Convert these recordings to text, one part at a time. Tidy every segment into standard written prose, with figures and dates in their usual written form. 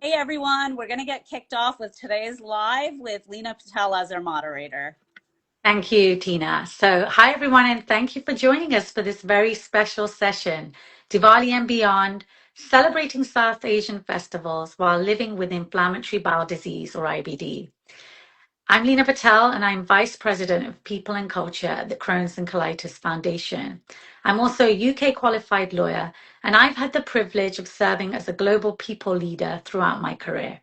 Hey everyone, we're going to get kicked off with today's live with Leana Patel as our moderator. Thank you, Tina. So, hi everyone, and thank you for joining us for this very special session, Diwali and Beyond, celebrating South Asian festivals while living with inflammatory bowel disease or IBD. I'm Leana Patel, and I'm Vice President of People and Culture at the Crohn's and Colitis Foundation. I'm also a UK qualified lawyer, and I've had the privilege of serving as a global people leader throughout my career.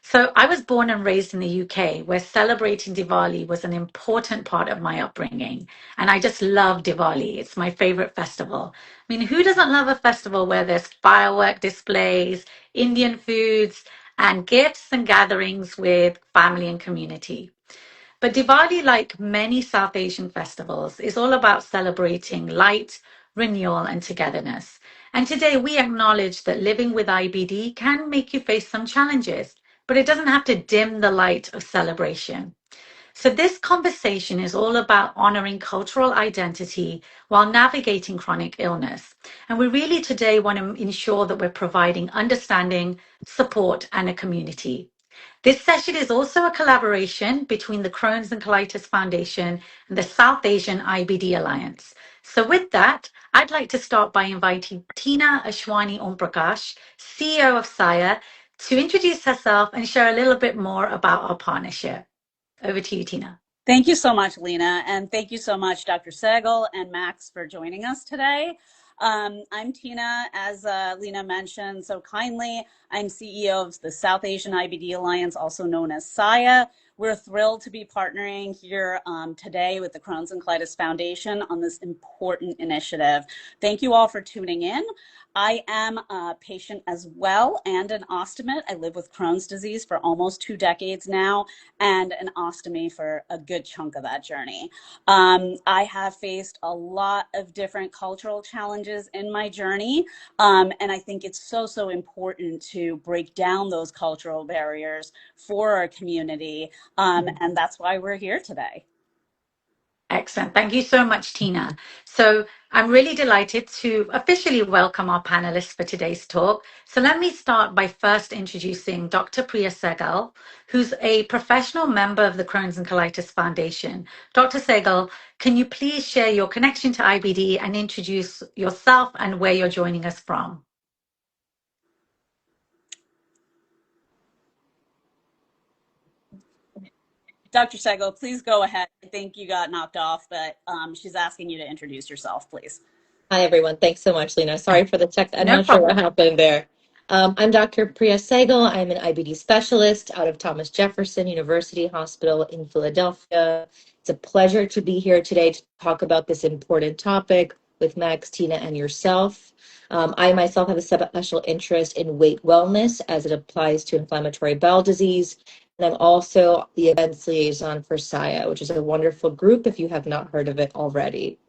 So I was born and raised in the UK, where celebrating Diwali was an important part of my upbringing. And I just love Diwali. It's my favorite festival. I mean, who doesn't love a festival where there's firework displays, Indian foods, and gifts and gatherings with family and community? But Diwali, like many South Asian festivals, is all about celebrating light, renewal, and togetherness. And today we acknowledge that living with IBD can make you face some challenges, but it doesn't have to dim the light of celebration. So this conversation is all about honoring cultural identity while navigating chronic illness. And we really today want to ensure that we're providing understanding, support, and a community. This session is also a collaboration between the Crohn's and Colitis Foundation and the South Asian IBD Alliance. So with that, I'd like to start by inviting Tina Aswani-Omprakash, CEO of SAIA, to introduce herself and share a little bit more about our partnership. Over to you, Tina. Thank you so much, Leana, and thank you so much, Dr. Sehgal and Max, for joining us today. I'm Tina, as Leana mentioned so kindly. I'm CEO of the South Asian IBD Alliance, also known as SAIA. We're thrilled to be partnering here today with the Crohn's and Colitis Foundation on this important initiative. Thank you all for tuning in. I am a patient as well and an ostomate. I live with Crohn's disease for almost 2 decades now and an ostomy for a good chunk of that journey. I have faced a lot of different cultural challenges in my journey, and I think it's so important to break down those cultural barriers for our community, and that's why we're here today. Excellent. Thank you so much, Tina. So I'm really delighted to officially welcome our panelists for today's talk. So let me start by first introducing Dr. Priya Sehgal, who's a professional member of the Crohn's and Colitis Foundation. Dr. Sehgal, can you please share your connection to IBD and introduce yourself and where you're joining us from? Dr. Sehgal, please go ahead. I think you got knocked off, but she's asking you to introduce yourself, please. Hi, everyone. Thanks so much, Leana. Sorry for the tech. I'm No not sure what problem. happened there. I'm Dr. Priya Sehgal. I'm an IBD specialist out of Thomas Jefferson University Hospital in Philadelphia. It's a pleasure to be here today to talk about this important topic with Max, Tina, and yourself. I myself have a special interest in weight wellness as it applies to inflammatory bowel disease. And I'm also the events liaison for SAIA, which is a wonderful group if you have not heard of it already.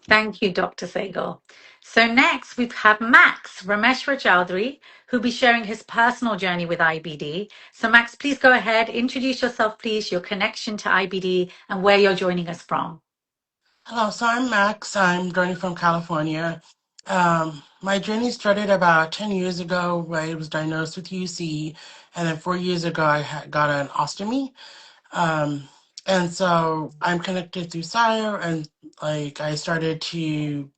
Thank you, Dr. Sehgal. So next we have Max Rameshwar Chaudhary, who'll be sharing his personal journey with IBD. So Max, please go ahead, introduce yourself, please, your connection to IBD and where you're joining us from. Hello, so I'm Max. I'm joining from California. My journey started about 10 years ago where I was diagnosed with UC, and then 4 years ago I got an ostomy. And so I'm connected through SAIA, and I started to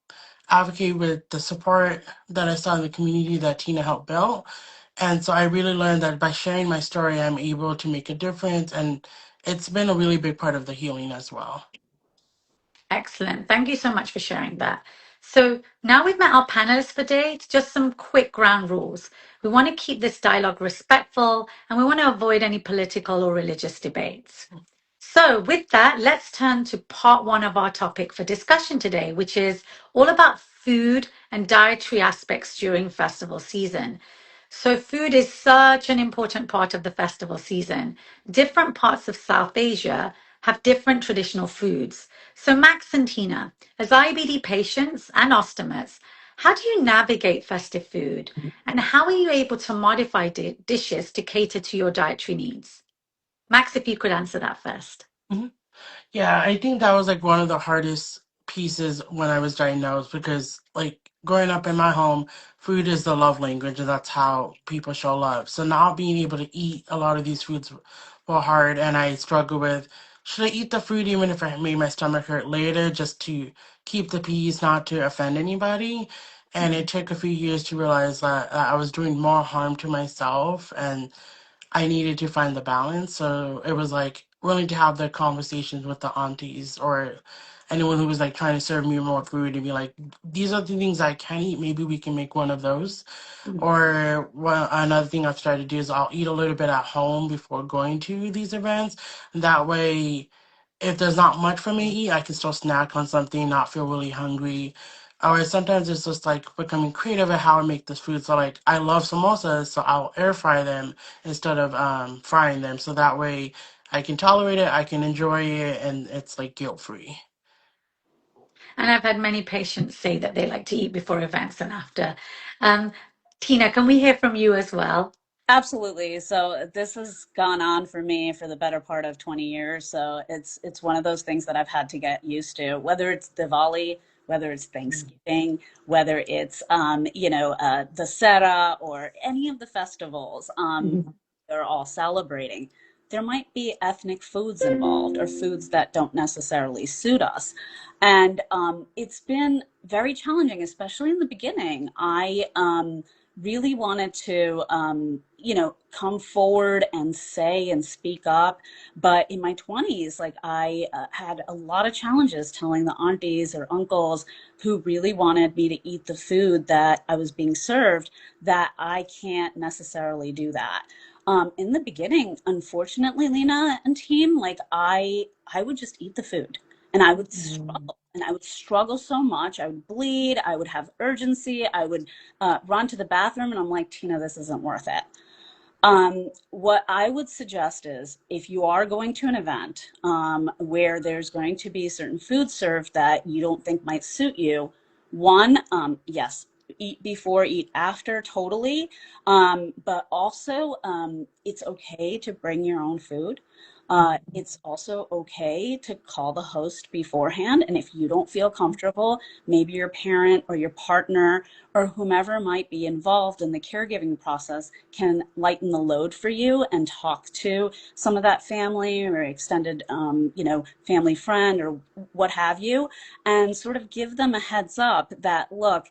advocate with the support that I saw in the community that Tina helped build. And so I really learned that by sharing my story, I'm able to make a difference, and it's been a really big part of the healing as well. Excellent. Thank you so much for sharing that. So now we've met our panelists for today, just some quick ground rules. We want to keep this dialogue respectful and we want to avoid any political or religious debates. So with that, let's turn to part one of our topic for discussion today, which is all about food and dietary aspects during festival season. So food is such an important part of the festival season. Different parts of South Asia have different traditional foods. So Max and Tina, as IBD patients and ostomates, how do you navigate festive food? And how are you able to modify dishes to cater to your dietary needs? Max, if you could answer that first. Mhm. Yeah, I think that was one of the hardest pieces when I was diagnosed because growing up in my home, food is the love language, and that's how people show love. So now being able to eat a lot of these foods were hard, and I struggle with, should I eat the food even if it made my stomach hurt later, just to keep the peace, not to offend anybody? And it took a few years to realize that I was doing more harm to myself, and I needed to find the balance. So it was like willing to have the conversations with the aunties or anyone who was like trying to serve me more food and be like, these are the things I can eat. Maybe we can make one of those. Or another thing I've started to do is I'll eat a little bit at home before going to these events. That way, if there's not much for me to eat, I can still snack on something, not feel really hungry. Or sometimes it's just like becoming creative at how I make this food. So like I love samosas, so I'll air fry them instead of frying them. So that way I can tolerate it, I can enjoy it, and it's like guilt free. And I've had many patients say that they like to eat before events and after. Um, Tina, can we hear from you as well? Absolutely. So this has gone on for me for the better part of 20 years. So it's one of those things that I've had to get used to, whether it's Diwali, whether it's Thanksgiving, whether it's the Sera or any of the festivals they're all celebrating. There might be ethnic foods involved or foods that don't necessarily suit us. And it's been very challenging, especially in the beginning. I really wanted to, come forward and say and speak up. But in my 20s, like I had a lot of challenges telling the aunties or uncles who really wanted me to eat the food that I was being served that I can't necessarily do that. In the beginning, unfortunately, Lena and team, like I would just eat the food and I would struggle. And I would struggle so much. I would bleed. I would have urgency. I would run to the bathroom, and I'm like, Tina, this isn't worth it. What I would suggest is if you are going to an event where there's going to be certain food served that you don't think might suit you, one, yes, eat before, eat after, totally. But also, it's okay to bring your own food. It's also okay to call the host beforehand. And if you don't feel comfortable, maybe your parent or your partner or whomever might be involved in the caregiving process can lighten the load for you and talk to some of that family or extended, family friend or what have you, and sort of give them a heads up that, look,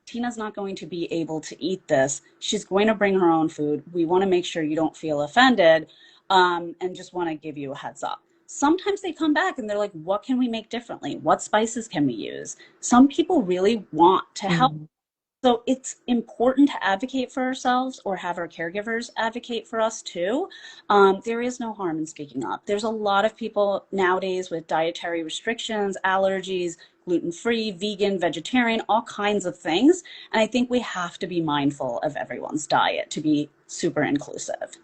Tina's not going to be able to eat this. She's going to bring her own food. We want to make sure you don't feel offended, and just want to give you a heads up. Sometimes they come back and they're like, what can we make differently? What spices can we use? Some people really want to help. So it's important to advocate for ourselves or have our caregivers advocate for us too. There is no harm in speaking up. There's a lot of people nowadays with dietary restrictions, allergies, gluten-free, vegan, vegetarian, all kinds of things. And I think we have to be mindful of everyone's diet to be super inclusive.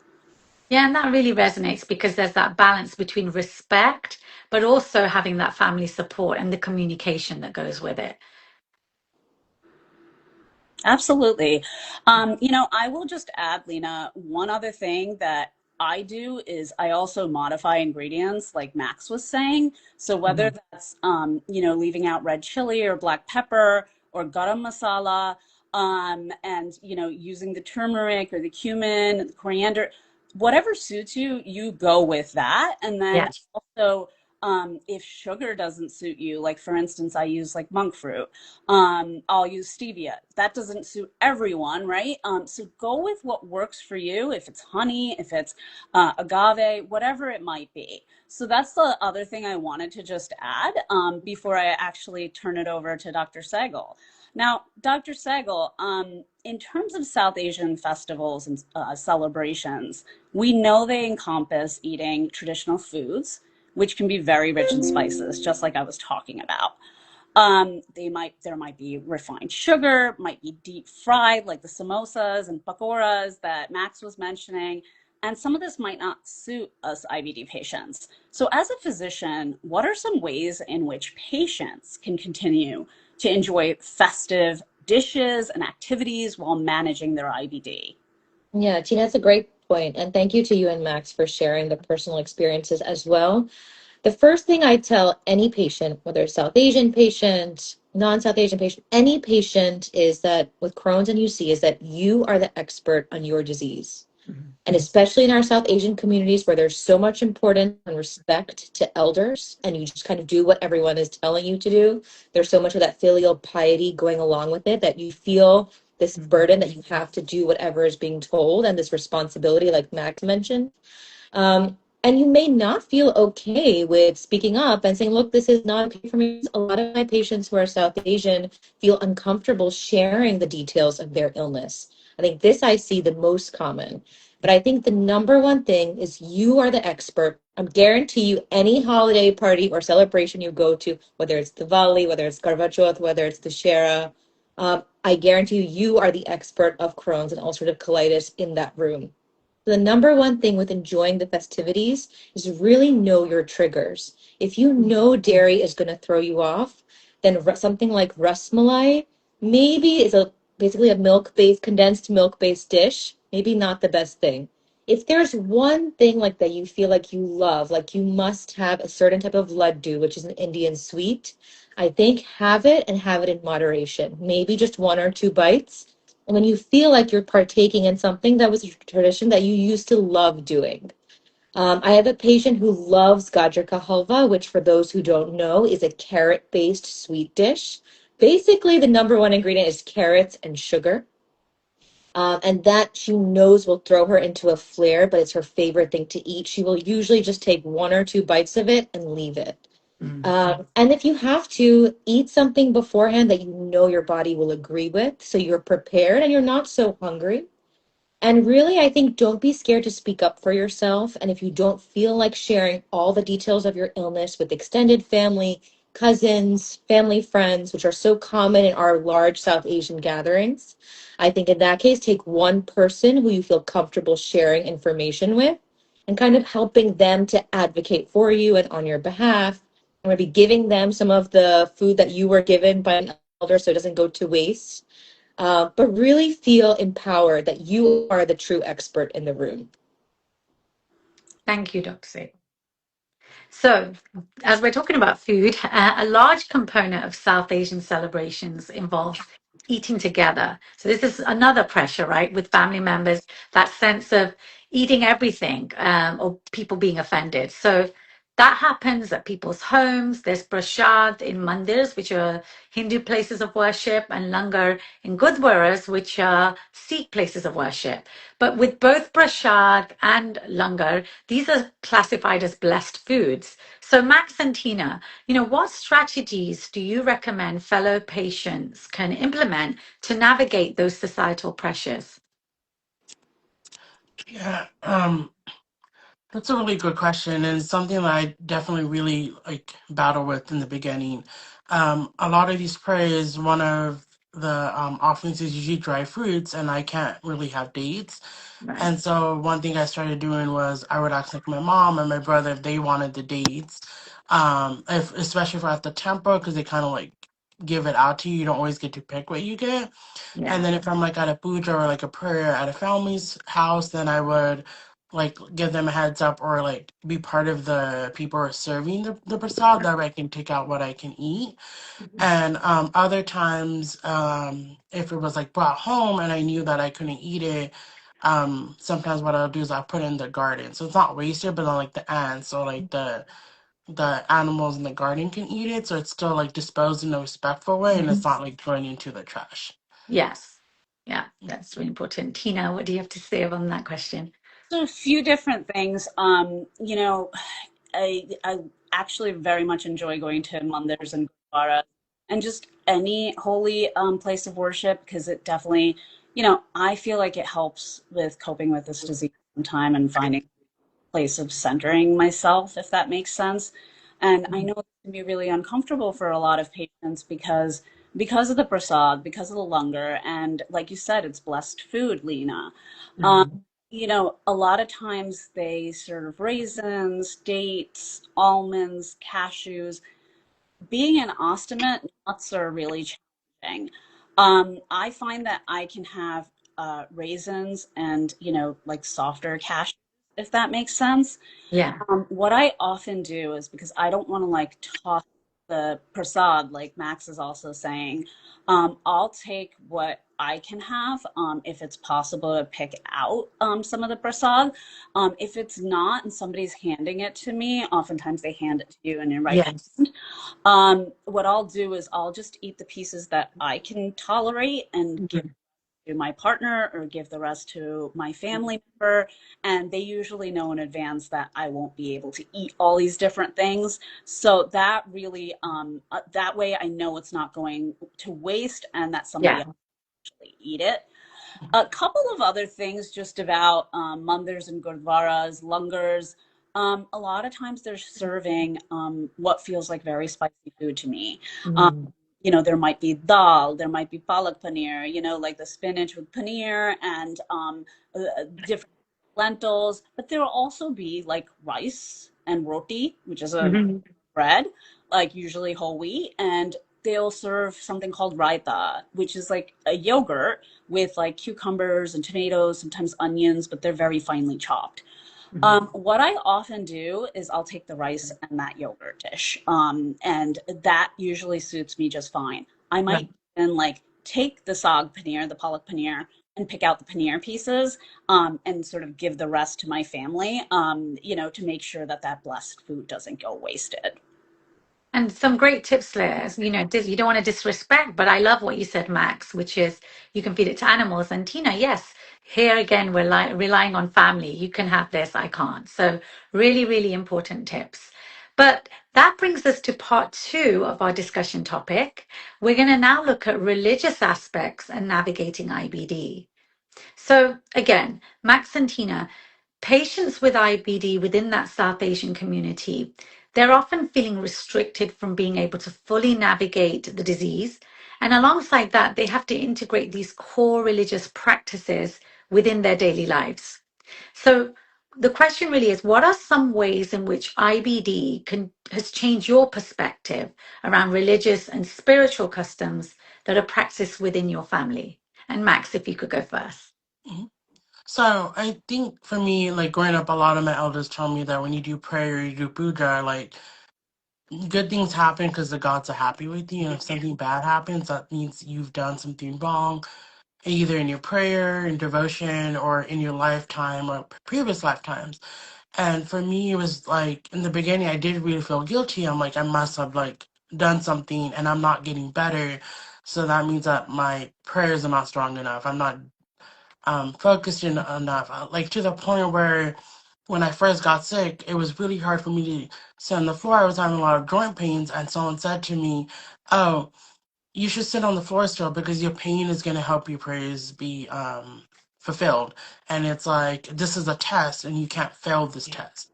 Yeah, and that really resonates because there's that balance between respect, but also having that family support and the communication that goes with it. Absolutely. I will just add, Lena, one other thing that I do is I also modify ingredients like Max was saying. So whether that's, leaving out red chili or black pepper or garam masala, and, using the turmeric or the cumin, the coriander, whatever suits you, you go with that. And then Yes. also, if sugar doesn't suit you, like for instance, I use like monk fruit, I'll use stevia. That doesn't suit everyone, right? So go with what works for you. If it's honey, if it's agave, whatever it might be. So that's the other thing I wanted to just add before I actually turn it over to Dr. Sehgal. Now, Dr. Sehgal, in terms of South Asian festivals and celebrations, we know they encompass eating traditional foods, which can be very rich in spices, just like I was talking about. There might be refined sugar, might be deep fried, like the samosas and pakoras that Max was mentioning. And some of this might not suit us IBD patients. So as a physician, what are some ways in which patients can continue to enjoy festive dishes and activities while managing their IBD? Yeah, Tina, that's a great point. And thank you to you and Max for sharing the personal experiences as well. The first thing I tell any patient, whether it's South Asian patient, non-South Asian patient, any patient, is that with Crohn's and UC is that you are the expert on your disease. And especially in our South Asian communities where there's so much importance and respect to elders, and you just kind of do what everyone is telling you to do. There's so much of that filial piety going along with it that you feel this burden that you have to do whatever is being told, and this responsibility, like Max mentioned. And you may not feel okay with speaking up and saying, look, this is not okay for me. A lot of my patients who are South Asian feel uncomfortable sharing the details of their illness. I think this I see the most common. But I think the number one thing is you are the expert. I guarantee you any holiday party or celebration you go to, whether it's Diwali, whether it's Karva Chauth, whether it's Dussehra, I guarantee you, you are the expert of Crohn's and ulcerative colitis in that room. The number one thing with enjoying the festivities is really know your triggers. If you know dairy is going to throw you off, then something like ras malai maybe is basically a milk-based, condensed milk-based dish. Maybe not the best thing. If there's one thing like that you feel like you love, like you must have a certain type of laddu, which is an Indian sweet, I think have it and have it in moderation. Maybe just one or two bites, and when you feel like you're partaking in something that was a tradition that you used to love doing. I have a patient who loves gajar ka halwa, which for those who don't know is a carrot-based sweet dish. Basically, the number one ingredient is carrots and sugar. And that she knows will throw her into a flare, but it's her favorite thing to eat. She will usually just take one or two bites of it and leave it. And if you have to eat something beforehand that you know your body will agree with, so you're prepared and you're not so hungry. And really, I think don't be scared to speak up for yourself. And if you don't feel like sharing all the details of your illness with extended family, cousins, family friends, which are so common in our large South Asian gatherings, I think in that case, take one person who you feel comfortable sharing information with and kind of helping them to advocate for you and on your behalf. And maybe giving them some of the food that you were given by an elder so it doesn't go to waste, but really feel empowered that you are the true expert in the room. Thank you, Dr. Sehgal. So, as we're talking about food, a large component of South Asian celebrations involves eating together. So, this is another pressure, right, with family members, that sense of eating everything or people being offended. So, that happens at people's homes. There's prasad in mandirs, which are Hindu places of worship, and langar in gurdwaras, which are Sikh places of worship. But with both prasad and langar, these are classified as blessed foods. So Max and Tina, what strategies do you recommend fellow patients can implement to navigate those societal pressures? Yeah, that's a really good question, and something that I definitely really like battle with in the beginning. A lot of these prayers, one of the offerings is usually dry fruits, and I can't really have dates. Right. And so one thing I started doing was I would ask like my mom and my brother if they wanted the dates, if especially if we're at the temple because they kind of like give it out to you. You don't always get to pick what you get. And Yeah. then if I'm like at a puja or like a prayer at a family's house, then I would like give them a heads up or like be part of the people who are serving the prasad that way I can take out what I can eat. And other times, if it was like brought home and I knew that I couldn't eat it, sometimes what I'll do is I'll put it in the garden. So it's not wasted, but then like the ants or like the animals in the garden can eat it. So it's still like disposed in a respectful way and it's not like going into the trash. Yes. Yeah, that's really important. Tina, what do you have to say on that question? So a few different things. I actually very much enjoy going to mandirs and gurdwaras and just any holy place of worship because it definitely, I feel like it helps with coping with this disease sometime and finding a place of centering myself, if that makes sense. And I know it can be really uncomfortable for a lot of patients because of the prasad, because of the langar, and like you said, it's blessed food, Leena. Um, Mhm. a lot of times they serve raisins, dates, almonds, cashews. Being an ostomate, nuts are really challenging. I find that I can have raisins and, like softer cashews if that makes sense. Yeah. What I often do is, because I don't want to like toss the prasad, like Max is also saying, I'll take what I can have, if it's possible to pick out some of the prasad. If it's not and somebody's handing it to me, oftentimes they hand it to you in your right Yes. hand. What I'll do is I'll just eat the pieces that I can tolerate and give Mhm. to my partner or give the rest to my family member. And they usually know in advance that I won't be able to eat all these different things. So that really, that way I know it's not going to waste and that somebody Yeah. else will actually eat it. A couple of other things just about mandars and gurdwaras, langars. A lot of times they're serving what feels like very spicy food to me. Um, Mm. there might be dal, there might be palak paneer, like the spinach with paneer and different lentils, but there will also be like rice and roti, which is a Mhm. bread, like usually whole wheat, and they'll serve something called raita, which is like a yogurt with like cucumbers and tomatoes, sometimes onions, but they're very finely chopped. Mhm. What I often do is I'll take the rice and that yogurt dish, and that usually suits me just fine. I might Right. even like take the sag paneer, the palak paneer, and pick out the paneer pieces, and sort of give the rest to my family, to make sure that that blessed food doesn't go wasted. And some great tips there. You don't want to disrespect, but I love what you said, Max, which is you can feed it to animals. And Tina, yes, here again, we're relying on family. You can have this, I can't. So, really, really important tips. But that brings us to part two of our discussion topic. We're going to now look at religious aspects and navigating IBD. So, again, Max and Tina, patients with IBD within that South Asian community, they're often feeling restricted from being able to fully navigate the disease. And alongside that, they have to integrate these core religious practices within their daily lives. So the question really is, what are some ways in which IBD has changed your perspective around religious and spiritual customs that are practiced within your family? And Max, if you could go first. Mhm. So I think for me, like growing up, a lot of my elders told me that when you do prayer, you do puja, like good things happen because the gods are happy with you. And if something bad happens, that means you've done something wrong, either in your prayer, in devotion, or in your lifetime or previous lifetimes. And for me, it was like in the beginning, I did really feel guilty. I'm like, I must have like done something and I'm not getting better. So that means that my prayers are not strong enough. I'm not focused enough. Like to the point where when I first got sick, it was really hard for me to sit on the floor. I was having a lot of joint pains, and someone said to me, "Oh, you should sit on the floor still because your pain is going to help your prayers be fulfilled." And it's like this is a test, and you can't fail this test.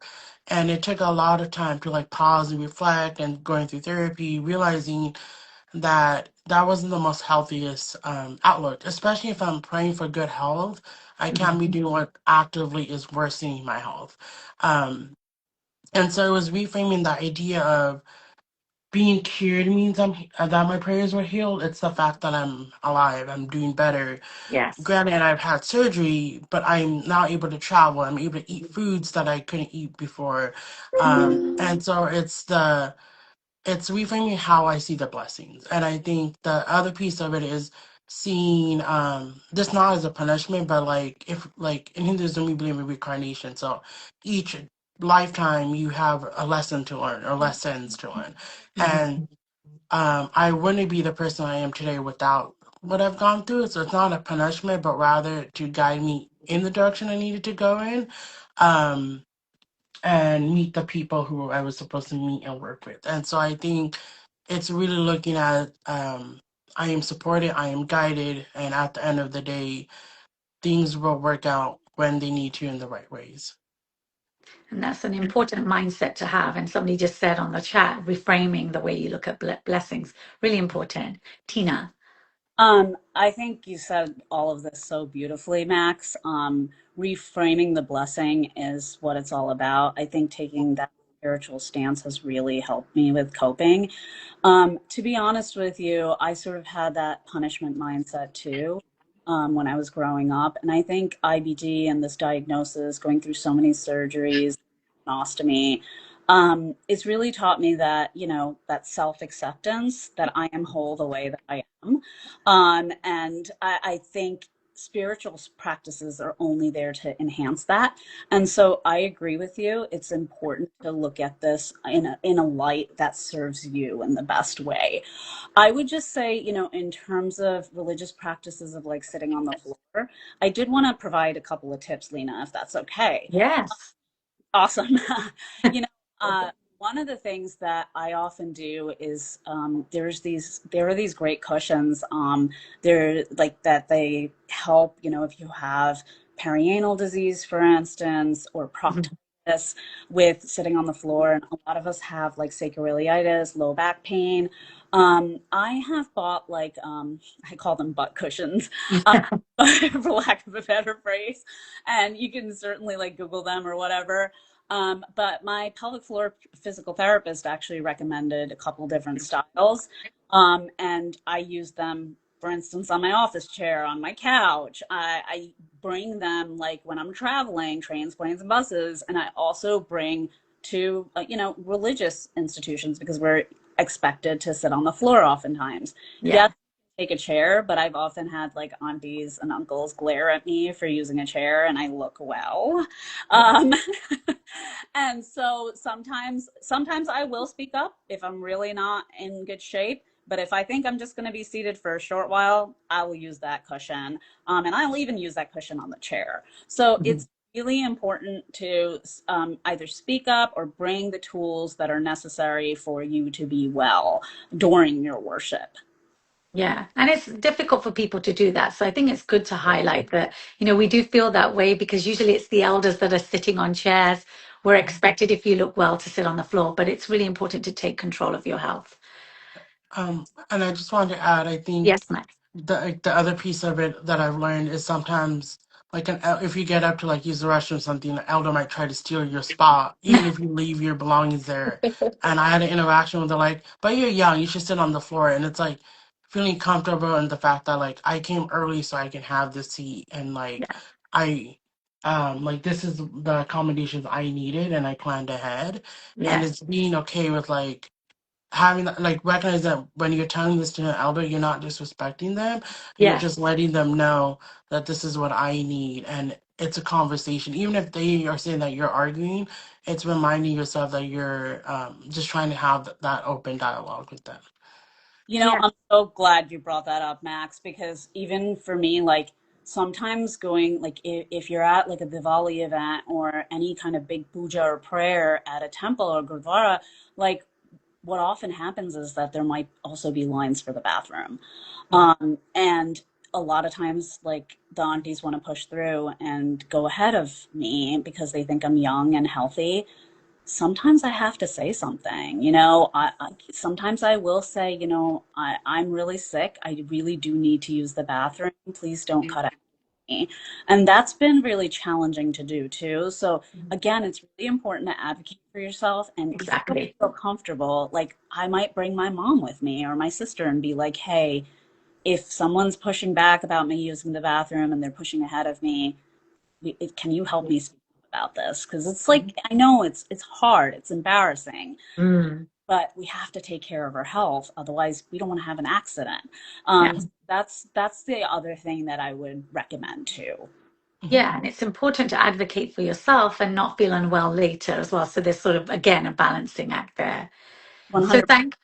And it took a lot of time to like pause and reflect, and going through therapy, realizing that that wasn't the most healthiest outlook, especially if I'm praying for good health. I can't be doing what actively is worsening my health. Um, and so it was reframing the idea of being cured means that my prayers were healed. It's the fact that I'm alive, I'm doing better. Yes. Granted, I've had surgery, but I'm now able to travel. I'm able to eat foods that I couldn't eat before. And so it's reframing how I see the blessings. And I think the other piece of it is seeing this not as a punishment, but like if like in Hinduism we believe in reincarnation. So each lifetime you have a lesson to learn or lessons to learn. Mhm. And I wouldn't be the person I am today without what I've gone through. So it's not a punishment, but rather to guide me in the direction I needed to go in. Um and meet the people who I was supposed to meet and work with. And so I think it's really looking at I am supported, I am guided, and at the end of the day, things will work out when they need to in the right ways. And that's an important mindset to have. And somebody just said on the chat, reframing the way you look at blessings, really important. Tina. I think you said all of this so beautifully, Max. Reframing the blessing is what it's all about. I think taking that spiritual stance has really helped me with coping. To be honest with you, I sort of had that punishment mindset too. when I was growing up. And I think IBD and this diagnosis, going through so many surgeries, an ostomy, it's really taught me that, that self acceptance, that I am whole the way that I am. And I think spiritual practices are only there to enhance that. And so I agree with you. It's important to look at this in a light that serves you in the best way. I would just say, in terms of religious practices of like sitting on the floor, I did want to provide a couple of tips, Lena, if that's okay. Yes. Awesome. you know, one of the things that I often do is there are these great cushions. They're like that they help, if you have perianal disease, for instance, or Mhm. proctitis with sitting on the floor. And a lot of us have like sacroiliitis, low back pain. I have bought like, I call them butt cushions, uh, for lack of a better phrase. And you can certainly like Google them or whatever. But my pelvic floor physical therapist actually recommended a couple different styles. And I use them, for instance, on my office chair, on my couch. I bring them like when I'm traveling, trains, planes, and buses. And I also bring to, religious institutions because we're expected to sit on the floor oftentimes. Yes, Yeah. take a chair, but I've often had like aunties and uncles glare at me for using a chair and I look well. Um, and so sometimes I will speak up if I'm really not in good shape. But if I think I'm just going to be seated for a short while, I will use that cushion. And I'll even use that cushion on the chair. So Mhm. it's really important to either speak up or bring the tools that are necessary for you to be well during your worship. Yeah, and it's difficult for people to do that. So I think it's good to highlight that, we do feel that way because usually it's the elders that are sitting on chairs. We're expected, if you look well, to sit on the floor, but it's really important to take control of your health. And I just wanted to add, I think Yes, Max. the other piece of it that I've learned is sometimes like if you get up to like use the restroom or something, an elder might try to steal your spot, even if you leave your belongings there. And I had an interaction with her like, but you're young, you should sit on the floor. And it's like feeling comfortable in the fact that like I came early so I can have this seat and like Yeah, I like this is the accommodations I needed and I planned ahead. And yeah, it's being okay with like having like recognize that when you're telling this to an elder, you're not disrespecting them. You're yeah, just letting them know that this is what I need, and it's a conversation. Even if they are saying that you're arguing, it's reminding yourself that you're just trying to have that open dialogue with them. yeah, I'm so glad you brought that up, Max, because even for me, like sometimes going, like if you're at like a Diwali event or any kind of big puja or prayer at a temple or gurdwara, like what often happens is that there might also be lines for the bathroom. Mhm. And a lot of times, like the aunties want to push through and go ahead of me because they think I'm young and healthy. Sometimes I have to say something, sometimes I will say, I'm really sick. I really do need to use the bathroom. Please don't cut out me. And that's been really challenging to do too. So again, it's really important to advocate for yourself. And if you don't exactly. feel comfortable, like I might bring my mom with me or my sister and be like, hey, if someone's pushing back about me using the bathroom and they're pushing ahead of me, can you help me speak about this? Because it's like I know it's hard, it's embarrassing, Mm, but we have to take care of our health. Otherwise, we don't want to have an accident. yeah. That's the other thing that I would recommend too. Mhm. Yeah, and it's important to advocate for yourself and not feel unwell later as well. So there's sort of, again, a balancing act there. So 100.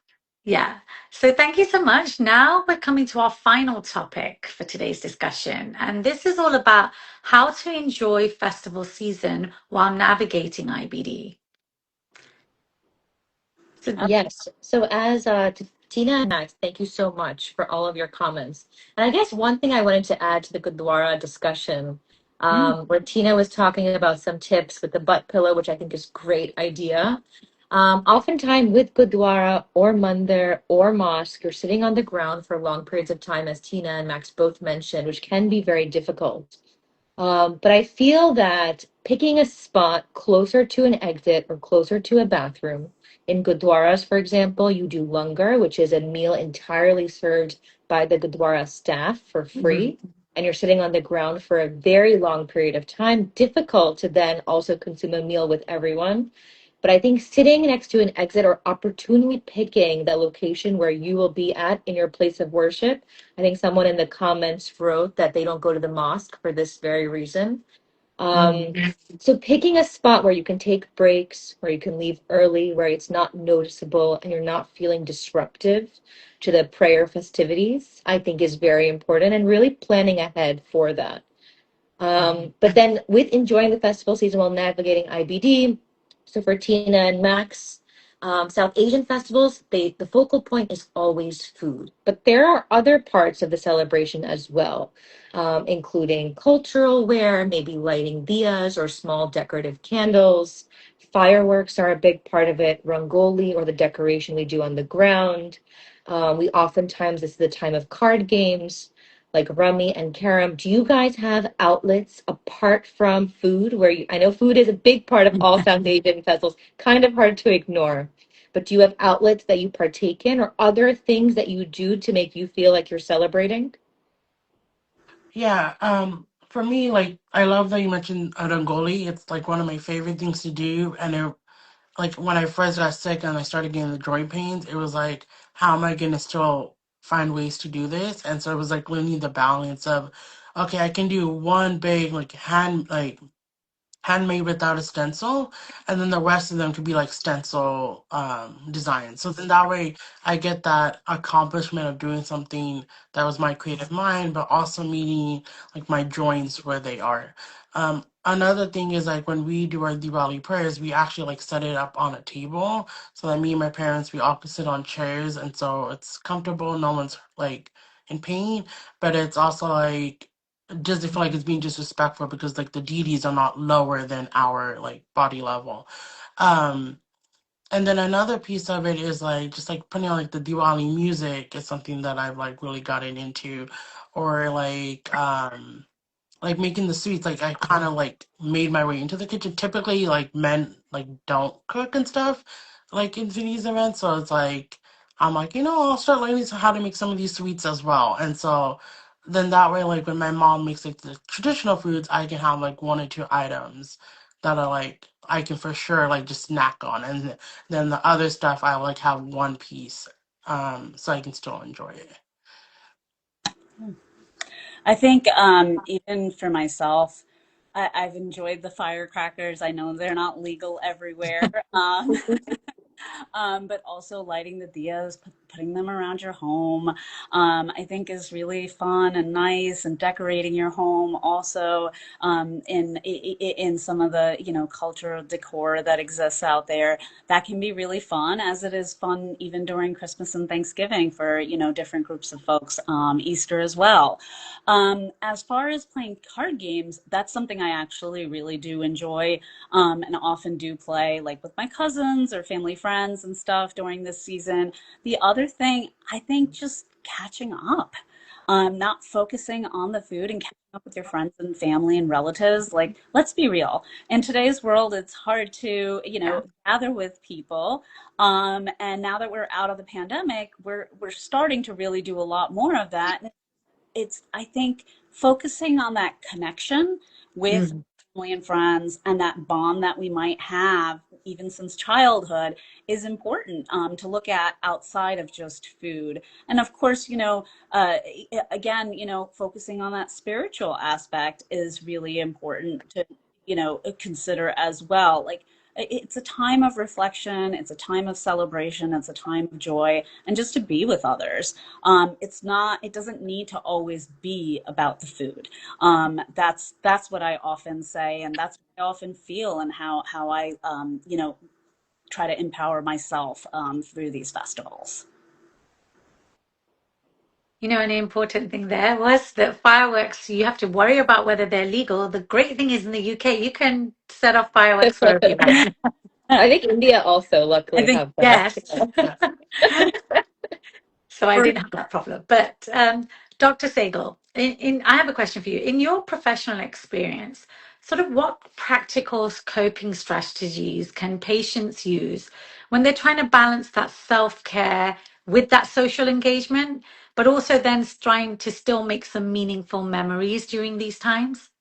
yeah. So thank you so much. Now we're coming to our final topic for today's discussion. And this is all about how to enjoy festival season while navigating IBD. So Yes. So as Tina and Max, thank you so much for all of your comments. And I guess one thing I wanted to add to the Gurdwara discussion, mm, where Tina was talking about some tips with the butt pillow, which I think is great idea. Oftentimes with Gurdwara or mandir or mosque, you're sitting on the ground for long periods of time, as Tina and Max both mentioned, which can be very difficult. But I feel that picking a spot closer to an exit or closer to a bathroom, in Gurdwaras, for example, you do langar, which is a meal entirely served by the Gurdwara staff for mhm, free. and you're sitting on the ground for a very long period of time, difficult to then also consume a meal with everyone. But I think sitting next to an exit or opportunely picking the location where you will be at in your place of worship. I think someone in the comments wrote that they don't go to the mosque for this very reason. So picking a spot where you can take breaks, where you can leave early, where it's not noticeable and you're not feeling disruptive to the prayer festivities, I think is very important, and really planning ahead for that. But then with enjoying the festival season while navigating IBD, so for Tina and Max, South Asian festivals, the focal point is always food. But there are other parts of the celebration as well, including cultural wear, maybe lighting diyas or small decorative candles. Fireworks are a big part of it, rangoli or the decoration we do on the ground. We oftentimes, this is the time of card games like Rummy and Karam. Do you guys have outlets apart from food where you, I know food is a big part of all South Asian festivals, kind of hard to ignore, but do you have outlets that you partake in or other things that you do to make you feel like you're celebrating? Yeah, for me, like I love that you mentioned Rangoli. It's like one of my favorite things to do, and like when I first got sick and I started getting the joint pains, it was like, how am I gonna still find ways to do this? And so it was like learning the balance of, okay, I can do one big like handmade without a stencil, and then the rest of them could be like stencil designs. So then that way I get that accomplishment of doing something that was my creative mind, but also meeting like my joints where they are. Another thing is like when we do our Diwali prayers, we actually like set it up on a table so that me and my parents we all could sit on chairs, and so it's comfortable. No one's like in pain, but it's also like does it feel like it's being disrespectful because like the deities are not lower than our like body level. Um and then another piece of it is like just like putting on like the Diwali music is something that I've like really gotten into, or like making the sweets, like I kind of like made my way into the kitchen. Typically like men like don't cook and stuff like in these events, so it's like I'm like, I'll start learning how to make some of these sweets as well. And so then that way, like when my mom makes like the traditional foods, I can have like one or two items that are like I can for sure like just snack on, and then the other stuff I like have one piece so I can still enjoy it. I think even for myself, I've enjoyed the firecrackers. I know they're not legal everywhere. But also lighting the diyas, putting them around your home, I think is really fun and nice. And decorating your home also in some of the cultural decor that exists out there, that can be really fun, as it is fun even during Christmas and Thanksgiving for different groups of folks, Easter as well. As far as playing card games, that's something I actually really do enjoy, and often do play like with my cousins or family friends and stuff during this season. The other thing, I think just catching up, not focusing on the food and catching up with your friends and family and relatives. Like, let's be real. In today's world, it's hard to, gather with people. And now that we're out of the pandemic, we're starting to really do a lot more of that. It's I think focusing on that connection with Mm. family and friends and that bond that we might have even since childhood is important, to look at outside of just food. And of course, again, focusing on that spiritual aspect is really important to consider as well. Like, it's a time of reflection, it's a time of celebration, it's a time of joy, and just to be with others. It doesn't need to always be about the food. That's what I often say, and that's what I often feel, and how I try to empower myself through these festivals. An important thing there was that fireworks, you have to worry about whether they're legal. The great thing is in the UK, you can set off fireworks wherever you like. I think India also I luckily think have that. Yes. Yeah. So I for didn't have that problem. But Dr. Sehgal, I have a question for you. In your professional experience, sort of what practical coping strategies can patients use when they're trying to balance that self-care with that social engagement, but but also then trying to still make some meaningful memories during these times?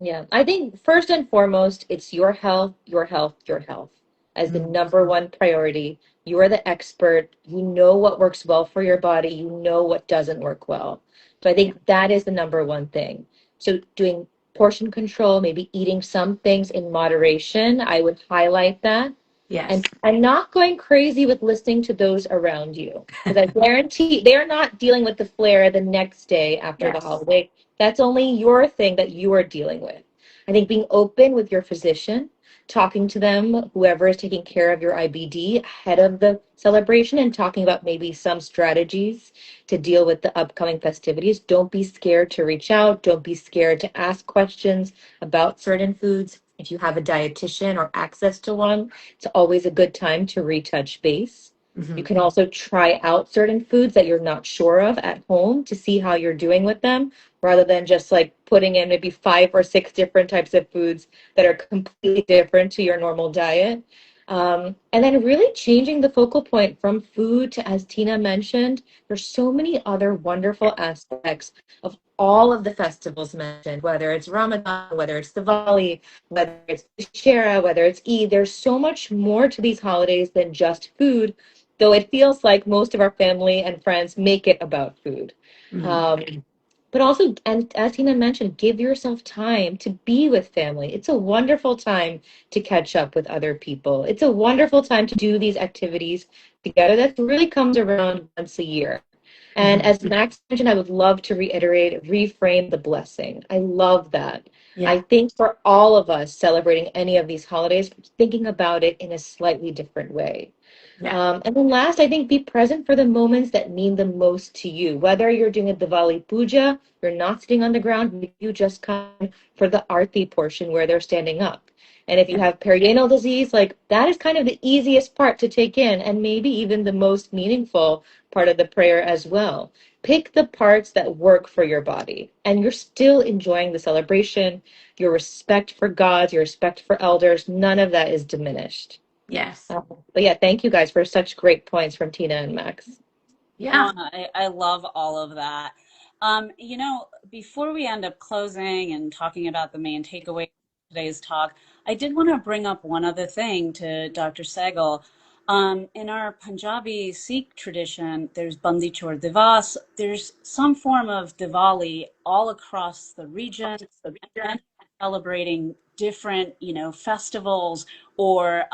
Yeah, I think first and foremost, it's your health, your health, your health as the Mm. number one priority. You are the expert. You know what works well for your body. You know what doesn't work well. So I think that is the number one thing. So doing portion control, maybe eating some things in moderation, I would highlight that. Yes. And not going crazy with listening to those around you. Because I guarantee they're not dealing with the flare the next day after the Yes. holiday. That's only your thing that you are dealing with. I think being open with your physician, talking to them, whoever is taking care of your IBD ahead of the celebration, and talking about maybe some strategies to deal with the upcoming festivities. Don't be scared to reach out. Don't be scared to ask questions about certain foods. If you have a dietitian or access to one, it's always a good time to retouch base. You Hmm. can also try out certain foods that you're not sure of at home to see how you're doing with them, rather than just like putting in maybe 5 or 6 different types of foods that are completely different to your normal diet. And then really changing the focal point from food to, as Tina mentioned, there's so many other wonderful aspects of all of the festivals mentioned, whether it's Ramadan, whether it's Diwali, whether it's Shara, whether it's Eid. There's so much more to these holidays than just food, though it feels like most of our family and friends make it about food. Mm. Um, but also, and as Tina mentioned, give yourself time to be with family. It's a wonderful time to catch up with other people. It's a wonderful time to do these activities together. That really comes around once a year. And Hmm. as Max mentioned, I would love to reiterate, reframe the blessing. I love that. I Yeah. think for all of us celebrating any of these holidays, thinking about it in a slightly different way. Yeah. And then last, I think be present for the moments that mean the most to you. Whether you're doing a Diwali puja, you're not sitting on the ground, maybe you just come for the arti portion where they're standing up. And if you Yeah. have perianal disease, like that is kind of the easiest part to take in, and maybe even the most meaningful part of the prayer as well. Pick the parts that work for your body, and you're still enjoying the celebration. Your respect for God, your respect for elders, none of that is diminished. Yes. But yeah, thank you guys for such great points from Tina and Max. Yeah. Oh, I love all of that. Before we end up closing and talking about the main takeaway of today's talk, I did want to bring up one other thing to Dr. Sehgal. In our Punjabi Sikh tradition, there's Bandi Chor Divas. There's some form of Diwali all across the region, and celebrating different, festivals, or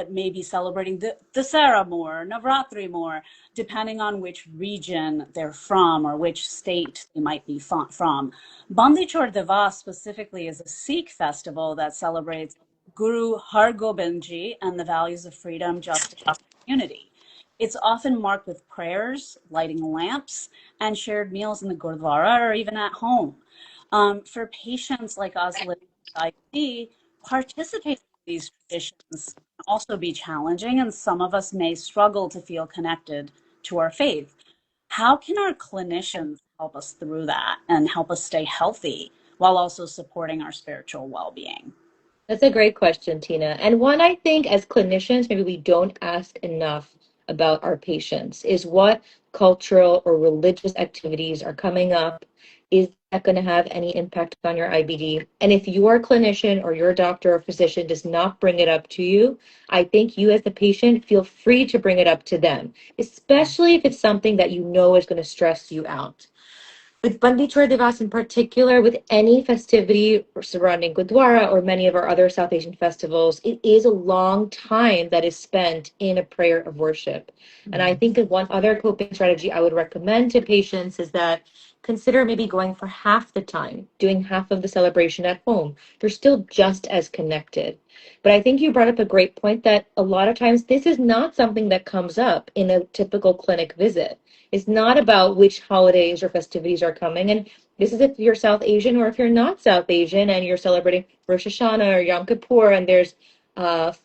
maybe celebrating the Dasara more, Navratri more, depending on which region they're from or which state they might be from. Bandi Chor Divas specifically is a Sikh festival that celebrates Guru Har Gobind Ji and the values of freedom, justice, and unity. It's often marked with prayers, lighting lamps, and shared meals in the Gurdwara or even at home. For patients like us living with IBD, participating in these traditions can also be challenging, and some of us may struggle to feel connected to our faith. How can our clinicians help us through that and help us stay healthy while also supporting our spiritual well being? That's a great question, Tina. And one I think as clinicians, maybe we don't ask enough about our patients is what cultural or religious activities are coming up. Is that going to have any impact on your IBD? And if your clinician or your doctor or physician does not bring it up to you, I think you as the patient feel free to bring it up to them, especially if it's something that you know is going to stress you out. With Bandi Chor Divas in particular, with any festivity surrounding Gurdwara or many of our other South Asian festivals, it is a long time that is spent in a prayer of worship. And I Mm. think that one other coping strategy I would recommend to patients is that consider maybe going for half the time, doing half of the celebration at home. They're still just as connected. But I think you brought up a great point that a lot of times this is not something that comes up in a typical clinic visit. It's not about which holidays or festivities are coming. And this is if you're South Asian or if you're not South Asian and you're celebrating Rosh Hashanah or Yom Kippur, and there's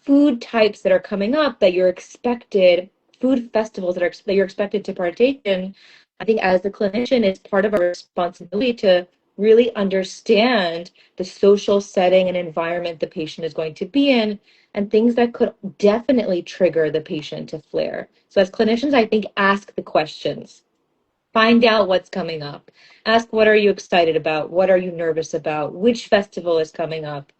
food types that are coming up that you're expected, food festivals that you're expected to partake in. I think as the clinician, it's part of our responsibility to really understand the social setting and environment the patient is going to be in, and things that could definitely trigger the patient to flare. So as clinicians, I think ask the questions. Find out what's coming up. Ask, what are you excited about? What are you nervous about? Which festival is coming up?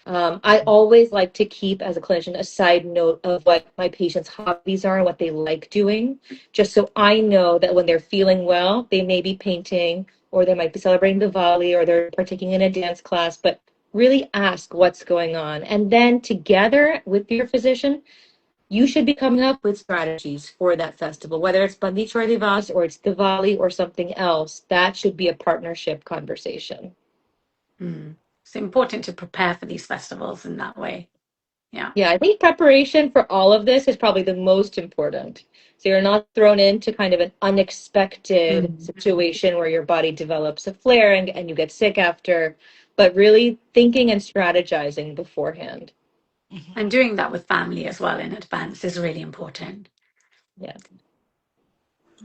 I always like to keep, as a clinician, a side note of what my patients' hobbies are and what they like doing, just so I know that when they're feeling well, they may be painting or they might be celebrating Diwali or they're partaking in a dance class, but really ask what's going on. And then together with your physician, you should be coming up with strategies for that festival, whether it's Bandi Choi Divas or it's Diwali or something else. That should be a partnership conversation. It's important to prepare for these festivals in that way. Yeah. Yeah, I think preparation for all of this is probably the most important. So you're not thrown into kind of an unexpected situation where your body develops a flare and you get sick after, but really thinking and strategizing beforehand. And doing that with family as well in advance is really important. Yeah.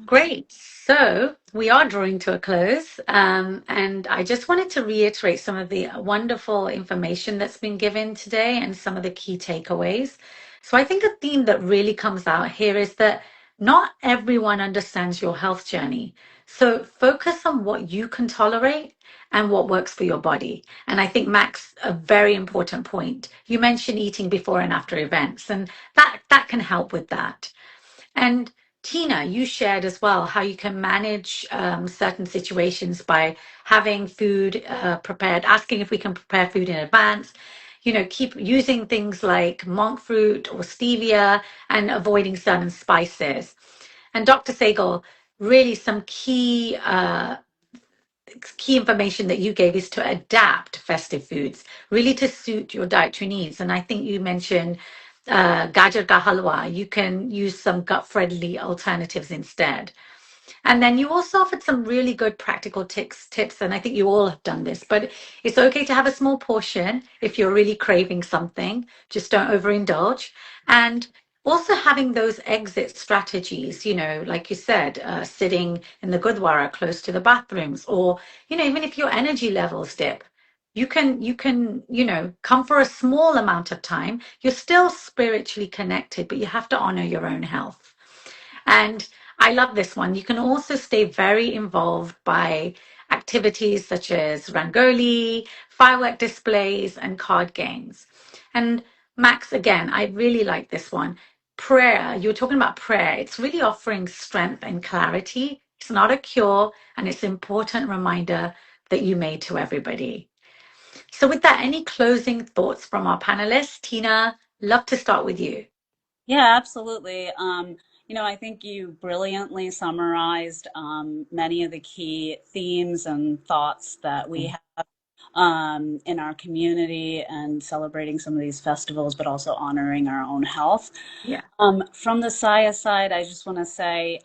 Great. So we are drawing to a close. And I just wanted to reiterate some of the wonderful information that's been given today and some of the key takeaways. So I think a theme that really comes out here is that not everyone understands your health journey. So focus on what you can tolerate and what works for your body. And I think, Max, a very important point. You mentioned eating before and after events, and that can help with that. And Tina, you shared as well how you can manage certain situations by having food prepared, asking if we can prepare food in advance, keep using things like monk fruit or stevia and avoiding certain spices. And Dr. Sehgal, really some key information that you gave is to adapt festive foods, really to suit your dietary needs. And I think you mentioned gajar ka halwa. You can use some gut-friendly alternatives instead. And then you also offered some really good practical tips, and I think you all have done this, but it's okay to have a small portion if you're really craving something. Just don't overindulge. And also having those exit strategies, like you said, sitting in the gurdwara close to the bathrooms, or, even if your energy levels dip, you can come for a small amount of time. You're still spiritually connected, but you have to honor your own health. And I love this one. You can also stay very involved by activities such as rangoli, firework displays, and card games. And Max, again, I really like this one. Prayer, you were talking about prayer. It's really offering strength and clarity. It's not a cure, and it's an important reminder that you made to everybody. So with that, any closing thoughts from our panelists? Tina, love to start with you. Yeah, absolutely. I think you brilliantly summarized many of the key themes and thoughts that we have in our community and celebrating some of these festivals, but also honoring our own health. Yeah. From the SAIA side, I just want to say,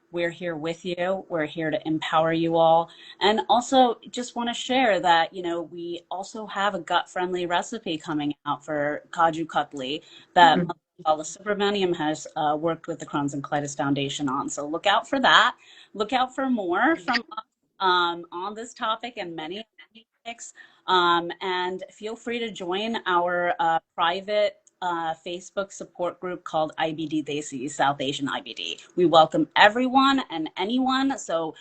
we're here with you. We're here to empower you all. And also just want to share that, we also have a gut-friendly recipe coming out for Kaju Katli that Mother Subramaniam has worked with the Crohn's and Colitis Foundation on. So look out for that. Look out for more from us on this topic and many topics. And feel free to join our private Facebook support group called IBD Desi, South Asian IBD. We welcome everyone and anyone. So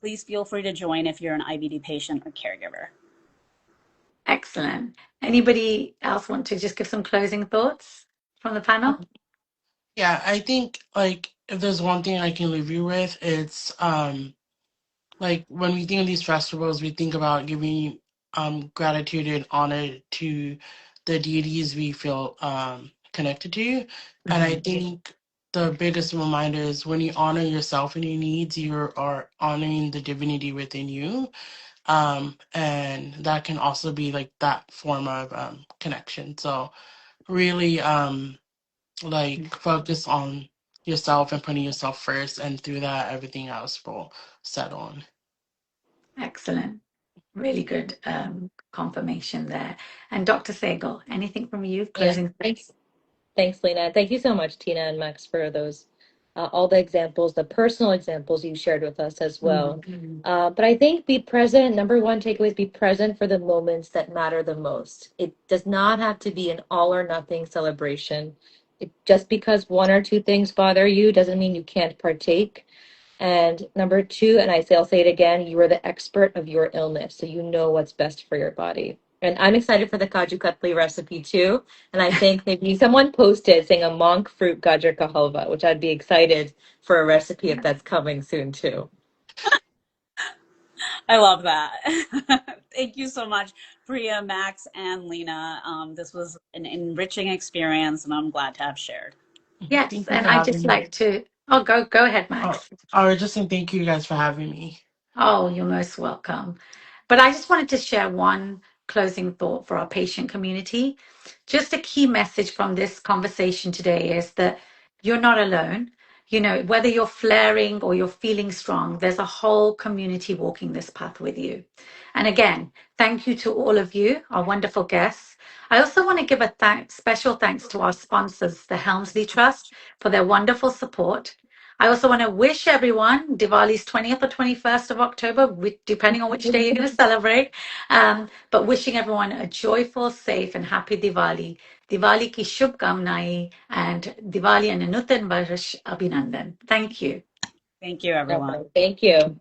please feel free to join if you're an IBD patient or caregiver. Excellent. Anybody else want to just give some closing thoughts from the panel? Yeah, I think like if there's one thing I can leave you with, it's like when we think of these festivals, we think about giving gratitude and honor to the deities we feel connected to. And I think the biggest reminder is when you honor yourself and your needs, you are honoring the divinity within you. And that can also be like that form of connection. So really like focus on yourself and putting yourself first, and through that everything else will settle on. Excellent. Really good confirmation there. And Dr. Sehgal, anything from you? Yeah, Closing. thanks, Lena. Thank you so much, Tina and Max, for those all the examples, the personal examples you shared with us as well. But I think be present. Number one takeaway is be present for the moments that matter the most. It does not have to be an all or nothing celebration. Just because one or two things bother you doesn't mean you can't partake. And number two, and I'll say it again, you are the expert of your illness. So you know what's best for your body. And I'm excited for the Kaju Katli recipe too. And I think maybe someone posted saying a monk fruit gajar ka halwa, which I'd be excited for a recipe if that's coming soon too. I love that. Thank you so much, Priya, Max, and Leana. This was an enriching experience, and I'm glad to have shared. Yes, Thank you and for I having just me. like to, oh, go ahead, Oh, Max. I was just saying thank you guys for having me. Oh, you're most welcome. But I just wanted to share one closing thought for our patient community. Just a key message from this conversation today is that you're not alone. You know, whether you're flaring or you're feeling strong, there's a whole community walking this path with you. And again, thank you to all of you, our wonderful guests. I also want to give a special thanks to our sponsors, the Helmsley Trust, for their wonderful support. I also want to wish everyone Diwali's 20th or 21st of October, depending on which day you're going to celebrate. But wishing everyone a joyful, safe, and happy Diwali. Diwali ki Shubhkamnai and Diwali and Anutan Varsh Abhinandan. Thank you. Thank you, everyone. Thank you.